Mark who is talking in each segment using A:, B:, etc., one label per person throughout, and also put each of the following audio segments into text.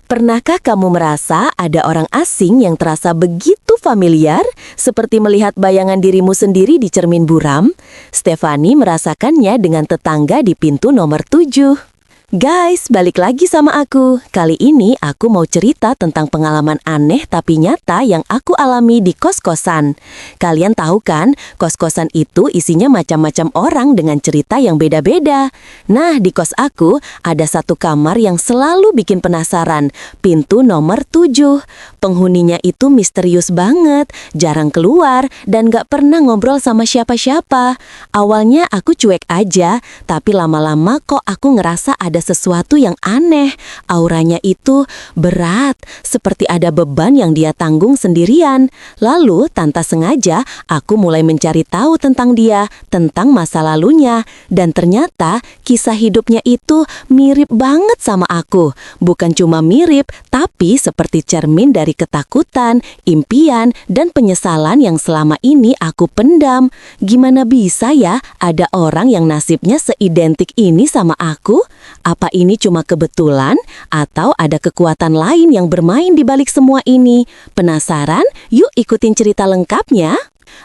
A: Pernahkah kamu merasa ada orang asing yang terasa begitu familiar, seperti melihat bayangan dirimu sendiri di cermin buram? Stefani merasakannya dengan tetangga di pintu nomor 7. Guys, balik lagi sama aku. Kali ini aku mau cerita tentang pengalaman aneh tapi nyata yang aku alami di kos-kosan. Kalian tahu kan, kos-kosan itu isinya macam-macam orang dengan cerita yang beda-beda. Nah, di kos aku ada satu kamar yang selalu bikin penasaran, pintu nomor 7. Penghuninya itu misterius banget, jarang keluar, dan gak pernah ngobrol sama siapa-siapa. Awalnya aku cuek aja, tapi lama-lama kok aku ngerasa ada sesuatu yang aneh. Auranya itu berat, seperti ada beban yang dia tanggung sendirian. Lalu, tanpa sengaja, aku mulai mencari tahu tentang dia, tentang masa lalunya. Dan ternyata, kisah hidupnya itu mirip banget sama aku. Bukan cuma mirip, tapi seperti cermin dari ketakutan, impian, dan penyesalan yang selama ini aku pendam. Gimana bisa ya ada orang yang nasibnya seidentik ini sama aku? Apa ini cuma kebetulan atau ada kekuatan lain yang bermain di balik semua ini? Penasaran? Yuk ikutin cerita lengkapnya.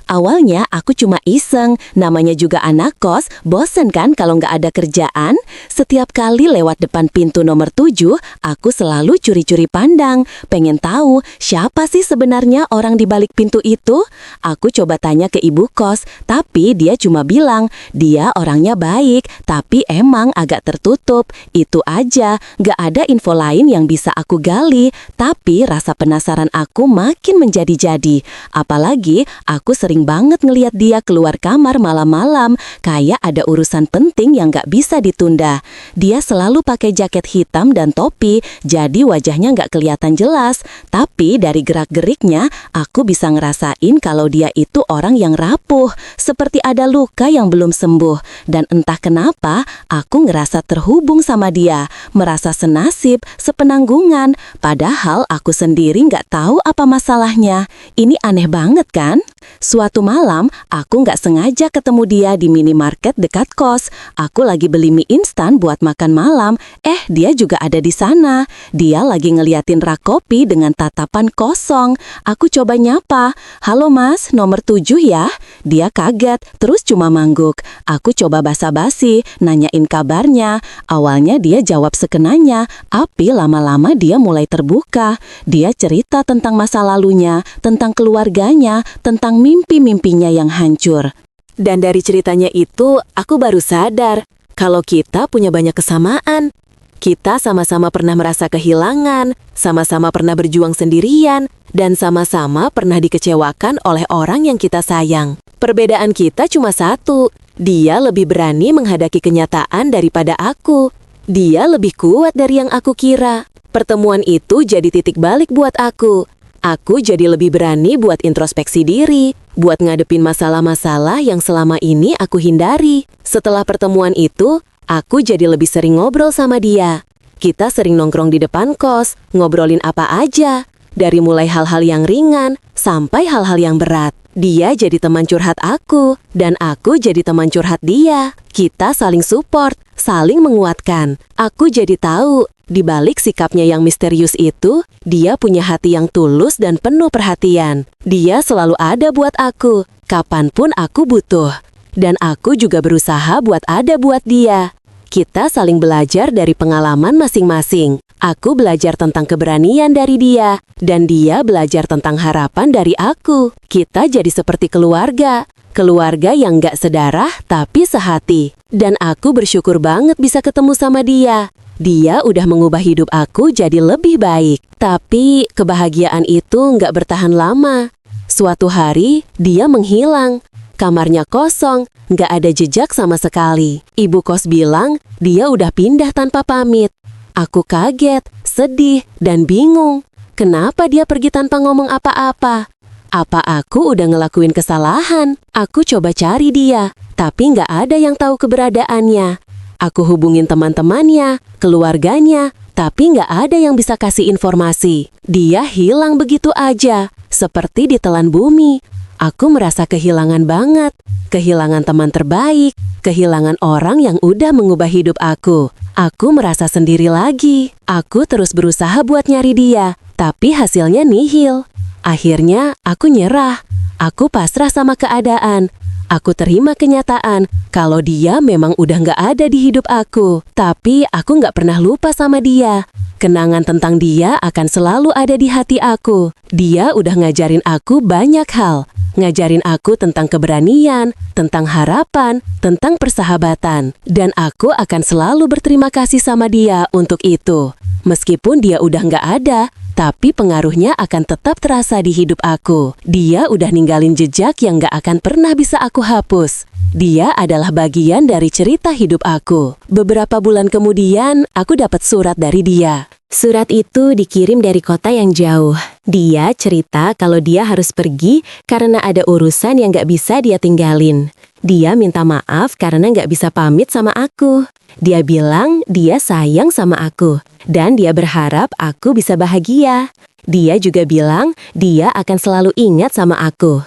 A: Awalnya aku cuma iseng, namanya juga anak kos, bosen kan kalau nggak ada kerjaan? Setiap kali lewat depan pintu nomor 7, aku selalu curi-curi pandang, pengen tahu siapa sih sebenarnya orang di balik pintu itu? Aku coba tanya ke ibu kos, tapi dia cuma bilang, dia orangnya baik, tapi emang agak tertutup. Itu aja, nggak ada info lain yang bisa aku gali, tapi rasa penasaran aku makin menjadi-jadi. Apalagi, aku sering banget ngeliat dia keluar kamar malam-malam, kayak ada urusan penting yang gak bisa ditunda. Dia selalu pakai jaket hitam dan topi, jadi wajahnya gak kelihatan jelas. Tapi dari gerak-geriknya, aku bisa ngerasain kalau dia itu orang yang rapuh, seperti ada luka yang belum sembuh. Dan entah kenapa, aku ngerasa terhubung sama dia, merasa senasib, sepenanggungan. Padahal aku sendiri gak tahu apa masalahnya. Ini aneh banget kan? Suatu malam, aku nggak sengaja ketemu dia di minimarket dekat kos. Aku lagi beli mie instan buat makan malam. Dia juga ada di sana. Dia lagi ngeliatin rak kopi dengan tatapan kosong. Aku coba nyapa. "Halo mas, nomor 7 ya?" Dia kaget, terus cuma mangguk. Aku coba basa-basi, nanyain kabarnya. Awalnya dia jawab sekenanya, tapi lama-lama dia mulai terbuka. Dia cerita tentang masa lalunya, tentang keluarganya, tentang mimpi-mimpinya yang hancur. Dan dari ceritanya itu, aku baru sadar kalau kita punya banyak kesamaan. Kita sama-sama pernah merasa kehilangan, sama-sama pernah berjuang sendirian, dan sama-sama pernah dikecewakan oleh orang yang kita sayang. Perbedaan kita cuma satu, dia lebih berani menghadapi kenyataan daripada aku. Dia lebih kuat dari yang aku kira. Pertemuan itu jadi titik balik buat aku. Aku jadi lebih berani buat introspeksi diri, buat ngadepin masalah-masalah yang selama ini aku hindari. Setelah pertemuan itu, aku jadi lebih sering ngobrol sama dia. Kita sering nongkrong di depan kos, ngobrolin apa aja. Dari mulai hal-hal yang ringan, sampai hal-hal yang berat. Dia jadi teman curhat aku, dan aku jadi teman curhat dia. Kita saling support, saling menguatkan. Aku jadi tahu, di balik sikapnya yang misterius itu, dia punya hati yang tulus dan penuh perhatian. Dia selalu ada buat aku, kapanpun aku butuh. Dan aku juga berusaha buat ada buat dia. Kita saling belajar dari pengalaman masing-masing. Aku belajar tentang keberanian dari dia, dan dia belajar tentang harapan dari aku. Kita jadi seperti keluarga. Keluarga yang gak sedarah, tapi sehati. Dan aku bersyukur banget bisa ketemu sama dia. Dia udah mengubah hidup aku jadi lebih baik. Tapi kebahagiaan itu nggak bertahan lama. Suatu hari, dia menghilang. Kamarnya kosong, nggak ada jejak sama sekali. Ibu kos bilang, dia udah pindah tanpa pamit. Aku kaget, sedih, dan bingung. Kenapa dia pergi tanpa ngomong apa-apa? Apa aku udah ngelakuin kesalahan? Aku coba cari dia, tapi nggak ada yang tahu keberadaannya. Aku hubungin teman-temannya, keluarganya, tapi nggak ada yang bisa kasih informasi. Dia hilang begitu aja, seperti ditelan bumi.
B: Aku merasa kehilangan banget, kehilangan teman terbaik, kehilangan orang yang udah mengubah hidup aku. Aku merasa sendiri lagi. Aku terus berusaha buat nyari dia, tapi hasilnya nihil. Akhirnya aku nyerah. Aku pasrah sama keadaan. Aku terima kenyataan kalau dia memang udah nggak ada di hidup aku. Tapi aku nggak pernah lupa sama dia. Kenangan tentang dia akan selalu ada di hati aku. Dia udah ngajarin aku banyak hal. Ngajarin aku tentang keberanian, tentang harapan, tentang persahabatan. Dan aku akan selalu berterima kasih sama dia untuk itu. Meskipun dia udah nggak ada, tapi pengaruhnya akan tetap terasa di hidup aku. Dia udah ninggalin jejak yang nggak akan pernah bisa aku hapus. Dia adalah bagian dari cerita hidup aku. Beberapa bulan kemudian, aku dapat surat dari dia.
A: Surat itu dikirim dari kota yang jauh. Dia cerita kalau dia harus pergi karena ada urusan yang gak bisa dia tinggalin. Dia minta maaf karena gak bisa pamit sama aku. Dia bilang dia sayang sama aku. Dan dia berharap aku bisa bahagia. Dia juga bilang dia akan selalu ingat sama aku.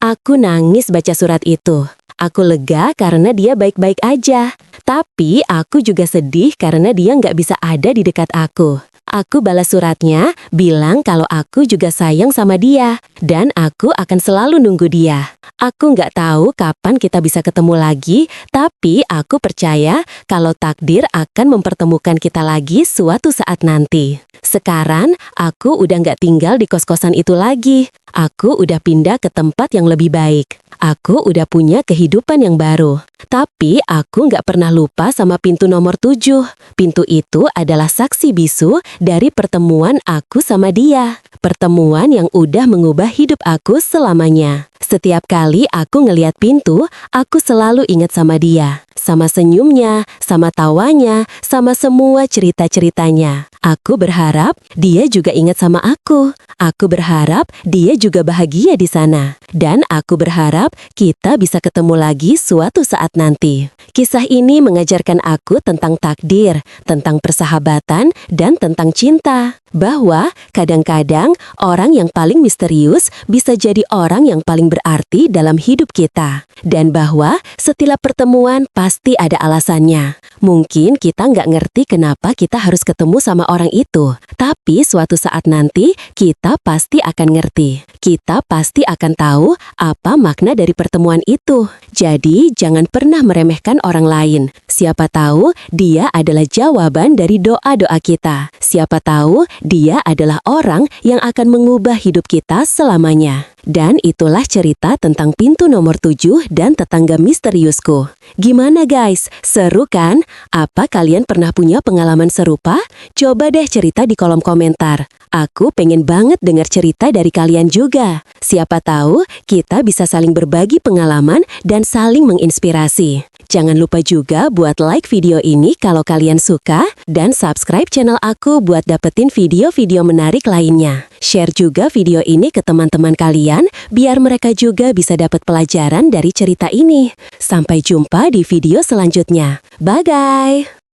A: Aku nangis baca surat itu. Aku lega karena dia baik-baik aja. Tapi aku juga sedih karena dia nggak bisa ada di dekat aku. Aku balas suratnya, bilang kalau aku juga sayang sama dia. Dan aku akan selalu nunggu dia. Aku nggak tahu kapan kita bisa ketemu lagi, tapi aku percaya kalau takdir akan mempertemukan kita lagi suatu saat nanti. Sekarang, aku udah nggak tinggal di kos-kosan itu lagi. Aku udah pindah ke tempat yang lebih baik. Aku udah punya kehidupan yang baru. Tapi aku nggak pernah lupa sama pintu nomor 7. Pintu itu adalah saksi bisu dari pertemuan aku sama dia. Pertemuan yang udah mengubah hidup aku selamanya. Setiap kali aku ngeliat pintu, aku selalu ingat sama dia. Sama senyumnya, sama tawanya, sama semua cerita-ceritanya. Aku berharap dia juga ingat sama aku. Aku berharap dia juga bahagia di sana. Dan aku berharap kita bisa ketemu lagi suatu saat nanti. Kisah ini mengajarkan aku tentang takdir, tentang persahabatan, dan tentang cinta. Bahwa kadang-kadang orang yang paling misterius bisa jadi orang yang paling berarti dalam hidup kita. Dan bahwa setiap pertemuan pasti ada alasannya. Mungkin kita nggak ngerti kenapa kita harus ketemu sama orang itu. Tapi suatu saat nanti kita pasti akan ngerti. Kita pasti akan tahu apa makna dari pertemuan itu. Jadi jangan pernah meremehkan orang lain. Siapa tahu dia adalah jawaban dari doa-doa kita. Siapa tahu dia adalah orang yang akan mengubah hidup kita selamanya. Dan itulah cerita tentang pintu nomor 7 dan tetangga misteriusku. Gimana guys? Seru kan? Apa kalian pernah punya pengalaman serupa? Coba deh cerita di kolom komentar. Aku pengen banget dengar cerita dari kalian juga. Siapa tahu kita bisa saling berbagi pengalaman dan saling menginspirasi. Jangan lupa juga buat like video ini kalau kalian suka dan subscribe channel aku buat dapetin video-video menarik lainnya. Share juga video ini ke teman-teman kalian biar mereka juga bisa dapat pelajaran dari cerita ini. Sampai jumpa di video selanjutnya. Bye guys!